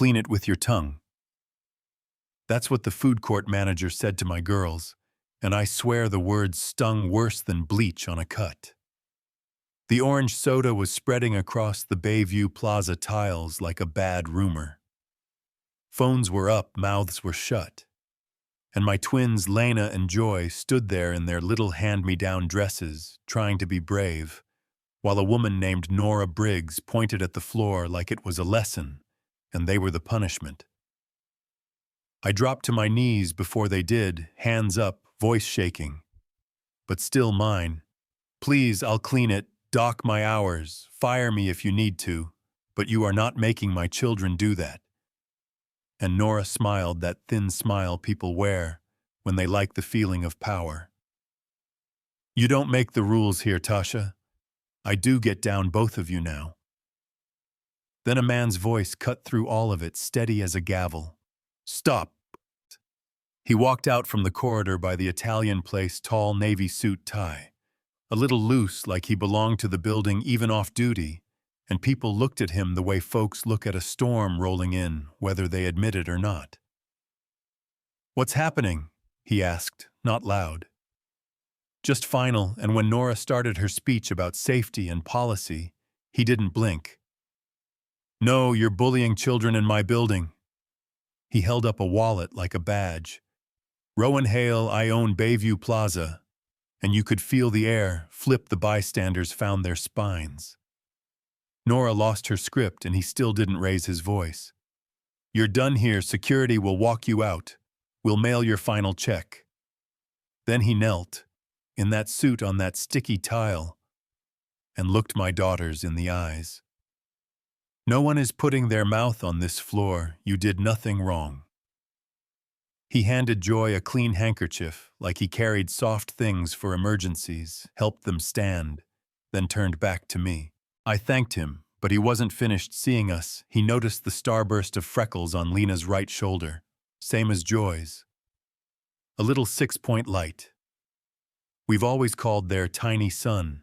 clean it with your tongue. That's what the food court manager said to my girls, and I swear the words stung worse than bleach on a cut. The orange soda was spreading across the Bayview Plaza tiles like a bad rumor. Phones were up, mouths were shut. And my twins, Lena and Joy, stood there in their little hand-me-down dresses, trying to be brave, while a woman named Nora Briggs pointed at the floor like it was a lesson, and they were the punishment. I dropped to my knees before they did, hands up, voice shaking. But still mine. Please, I'll clean it, dock my hours, fire me if you need to, but you are not making my children do that. And Nora smiled that thin smile people wear when they like the feeling of power. You don't make the rules here, Tasha. I do get down both of you now. Then a man's voice cut through all of it, steady as a gavel. Stop. He walked out from the corridor by the Italian place, tall navy suit tie, a little loose like he belonged to the building even off duty, and people looked at him the way folks look at a storm rolling in, whether they admit it or not. What's happening? He asked, not loud. Just final, and when Nora started her speech about safety and policy, he didn't blink. No, you're bullying children in my building. He held up a wallet like a badge. Rowan Hale, I own Bayview Plaza, and you could feel the air flip. The bystanders found their spines. Nora lost her script and he still didn't raise his voice. You're done here, security will walk you out. We'll mail your final check. Then he knelt, in that suit on that sticky tile, and looked my daughters in the eyes. No one is putting their mouth on this floor. You did nothing wrong. He handed Joy a clean handkerchief, like he carried soft things for emergencies, helped them stand, then turned back to me. I thanked him, but he wasn't finished seeing us. He noticed the starburst of freckles on Lena's right shoulder, same as Joy's. A little 6-point light. We've always called their tiny son,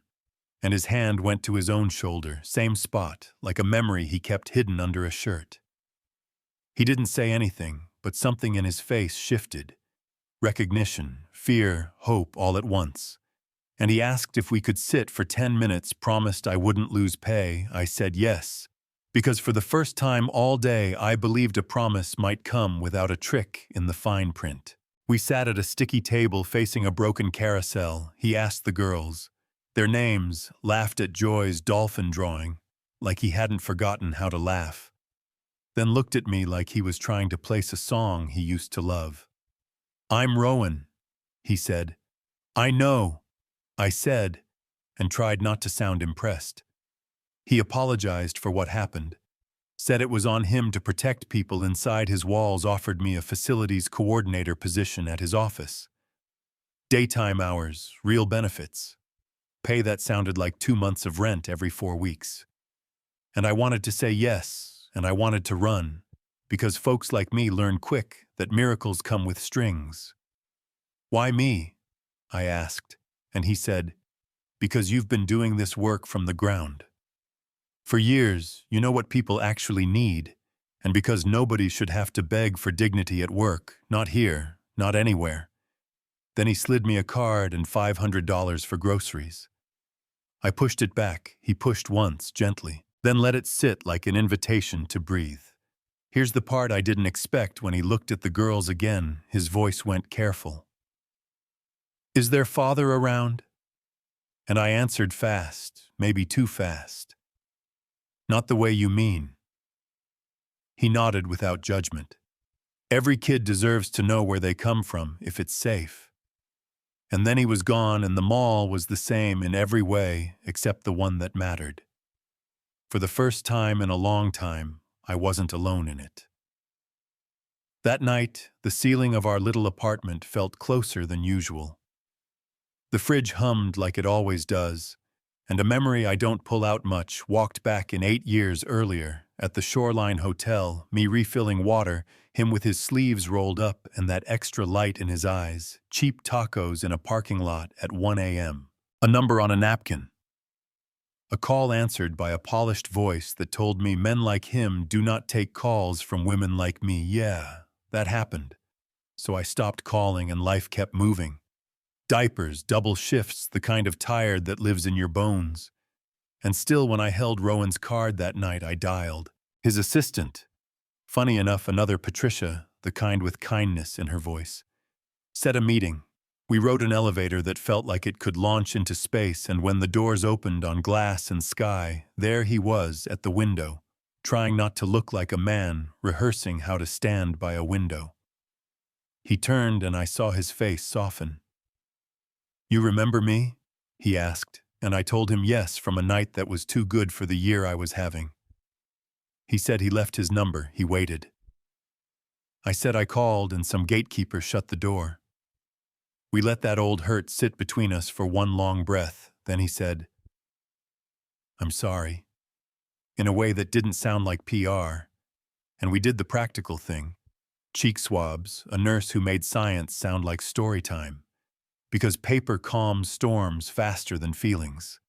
and his hand went to his own shoulder, same spot, like a memory he kept hidden under a shirt. He didn't say anything, but something in his face shifted. Recognition, fear, hope all at once. And he asked if we could sit for 10 minutes, promised I wouldn't lose pay. I said yes, because for the first time all day I believed a promise might come without a trick in the fine print. We sat at a sticky table facing a broken carousel. He asked the girls their names, laughed at Joy's dolphin drawing, like he hadn't forgotten how to laugh, then looked at me like he was trying to place a song he used to love. I'm Rowan, he said. I know, I said, and tried not to sound impressed. He apologized for what happened, said it was on him to protect people inside his walls, offered me a facilities coordinator position at his office. Daytime hours, real benefits. Pay that sounded like 2 months of rent every 4 weeks. And I wanted to say yes, and I wanted to run, because folks like me learn quick that miracles come with strings. Why me? I asked, and he said, because you've been doing this work from the ground. For years, you know what people actually need, and because nobody should have to beg for dignity at work, not here, not anywhere. Then he slid me a card and $500 for groceries. I pushed it back. He pushed once, gently, then let it sit like an invitation to breathe. Here's the part I didn't expect. When he looked at the girls again, his voice went careful. Is their father around? And I answered fast, maybe too fast. Not the way you mean. He nodded without judgment. Every kid deserves to know where they come from if it's safe. And then he was gone, and the mall was the same in every way except the one that mattered. For the first time in a long time, I wasn't alone in it. That night, the ceiling of our little apartment felt closer than usual. The fridge hummed like it always does, and a memory I don't pull out much walked back in 8 years earlier, at the Shoreline Hotel, me refilling water, him with his sleeves rolled up and that extra light in his eyes, cheap tacos in a parking lot at 1 a.m., a number on a napkin. A call answered by a polished voice that told me men like him do not take calls from women like me. Yeah, that happened. So I stopped calling and life kept moving. Diapers, double shifts, the kind of tired that lives in your bones. And still, when I held Rowan's card that night, I dialed. His assistant, funny enough, another Patricia, the kind with kindness in her voice, set a meeting. We rode an elevator that felt like it could launch into space, and when the doors opened on glass and sky, there he was at the window, trying not to look like a man, rehearsing how to stand by a window. He turned and I saw his face soften. "You remember me?" he asked, and I told him yes, from a night that was too good for the year I was having. He said he left his number. He waited. I said I called and some gatekeeper shut the door. We let that old hurt sit between us for one long breath. Then he said, "I'm sorry," in a way that didn't sound like PR. And we did the practical thing. Cheek swabs, a nurse who made science sound like story time. Because paper calms storms faster than feelings.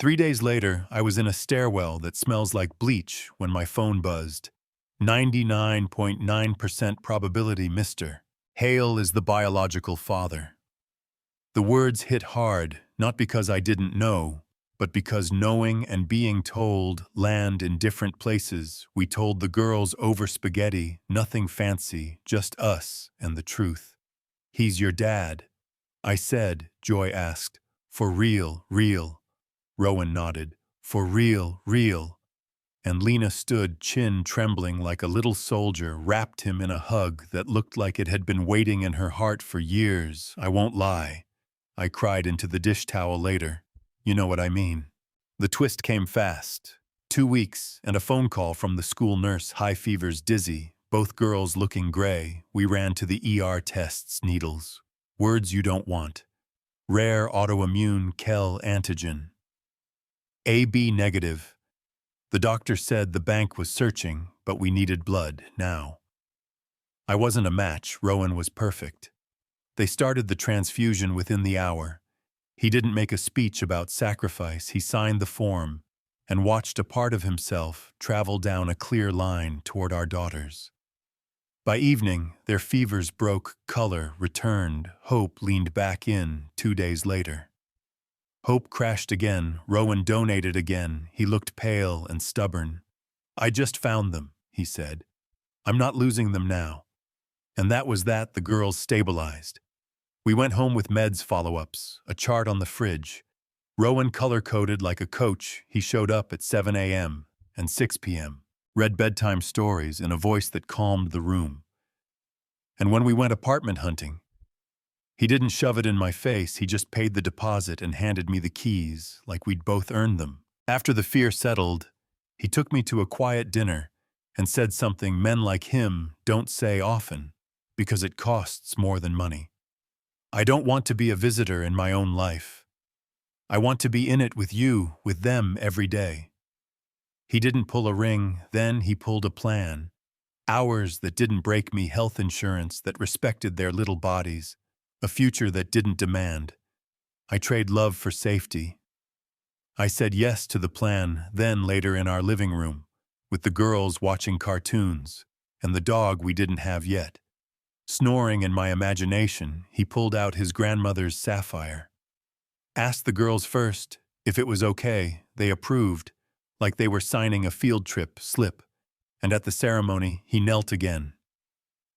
3 days later, I was in a stairwell that smells like bleach when my phone buzzed. 99.9% probability, Mr. Hale is the biological father. The words hit hard, not because I didn't know, but because knowing and being told land in different places. We told the girls over spaghetti, nothing fancy, just us and the truth. "He's your dad," I said. Joy asked, "For real, real?" Rowan nodded, "For real, real." And Lena stood, chin trembling like a little soldier, wrapped him in a hug that looked like it had been waiting in her heart for years. "I won't lie," I cried into the dish towel later. "You know what I mean." The twist came fast. 2 weeks and a phone call from the school nurse. "High fever's dizzy. Both girls looking gray." We ran to the ER tests, needles. Words you don't want. Rare autoimmune Kell antigen. AB negative. The doctor said the bank was searching, but we needed blood now. I wasn't a match. Rowan was perfect. They started the transfusion within the hour. He didn't make a speech about sacrifice. He signed the form and watched a part of himself travel down a clear line toward our daughters. By evening, their fevers broke, color returned, hope leaned back in 2 days later. Hope crashed again. Rowan donated again. He looked pale and stubborn. "I just found them," he said. "I'm not losing them now." And that was that. The girls stabilized. We went home with meds follow-ups, a chart on the fridge. Rowan color-coded like a coach. He showed up at 7 a.m. and 6 p.m., read bedtime stories in a voice that calmed the room. And when we went apartment hunting, he didn't shove it in my face. He just paid the deposit and handed me the keys like we'd both earned them. After the fear settled, he took me to a quiet dinner and said something men like him don't say often, because it costs more than money. "I don't want to be a visitor in my own life. I want to be in it with you, with them every day." He didn't pull a ring, then he pulled a plan. Hours that didn't break me, health insurance that respected their little bodies, a future that didn't demand. I trade love for safety. I said yes to the plan. Then later in our living room, with the girls watching cartoons, and the dog we didn't have yet. Snoring in my imagination, he pulled out his grandmother's sapphire. Asked the girls first if it was okay. They approved, like they were signing a field trip slip. And at the ceremony, he knelt again.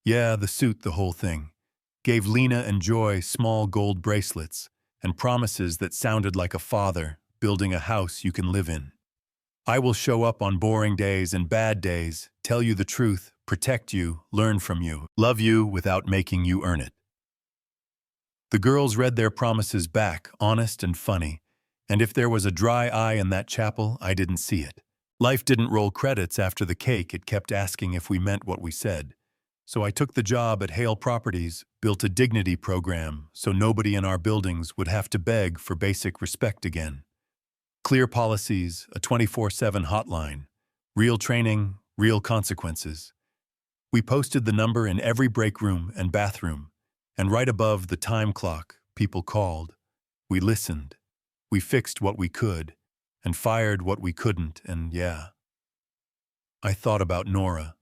Yeah, the suit, the whole thing. Gave Lena and Joy small gold bracelets and promises that sounded like a father building a house you can live in. "I will show up on boring days and bad days, tell you the truth, protect you, learn from you, love you without making you earn it." The girls read their promises back, honest and funny, and if there was a dry eye in that chapel, I didn't see it. Life didn't roll credits after the cake. It kept asking if we meant what we said. So I took the job at Hale Properties, built a dignity program so nobody in our buildings would have to beg for basic respect again. Clear policies, a 24/7 hotline, real training, real consequences. We posted the number in every break room and bathroom, and right above the time clock, people called. We listened. We fixed what we could, and fired what we couldn't, and yeah. I thought about Nora.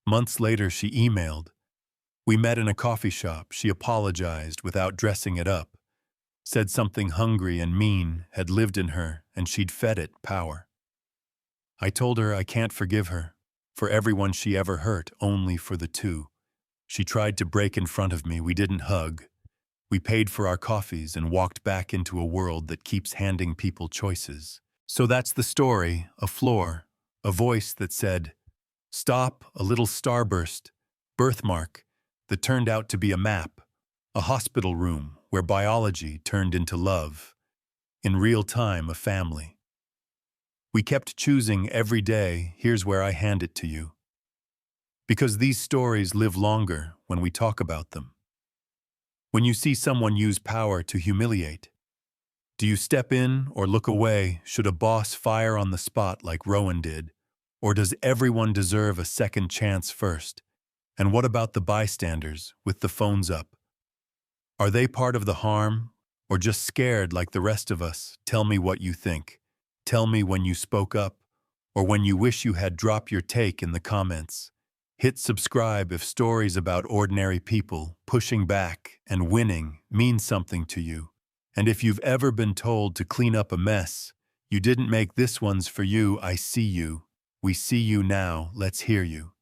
Months later, she emailed. We met in a coffee shop. She apologized without dressing it up, said something hungry and mean had lived in her and she'd fed it power. I told her I can't forgive her for everyone she ever hurt, only for the two. She tried to break in front of me. We didn't hug. We paid for our coffees and walked back into a world that keeps handing people choices. So that's the story, a floor, a voice that said, stop, a little starburst, birthmark, that turned out to be a map, a hospital room where biology turned into love, in real time a family. We kept choosing every day, here's where I hand it to you. Because these stories live longer when we talk about them. When you see someone use power to humiliate, do you step in or look away? Should a boss fire on the spot like Rowan did? Or does everyone deserve a second chance first? And what about the bystanders with the phones up? Are they part of the harm or just scared like the rest of us? Tell me what you think. Tell me when you spoke up or when you wish you had. Drop your take in the comments. Hit subscribe if stories about ordinary people pushing back and winning mean something to you. And if you've ever been told to clean up a mess, you didn't make, this one's for you. I see you. We see you now. Let's hear you.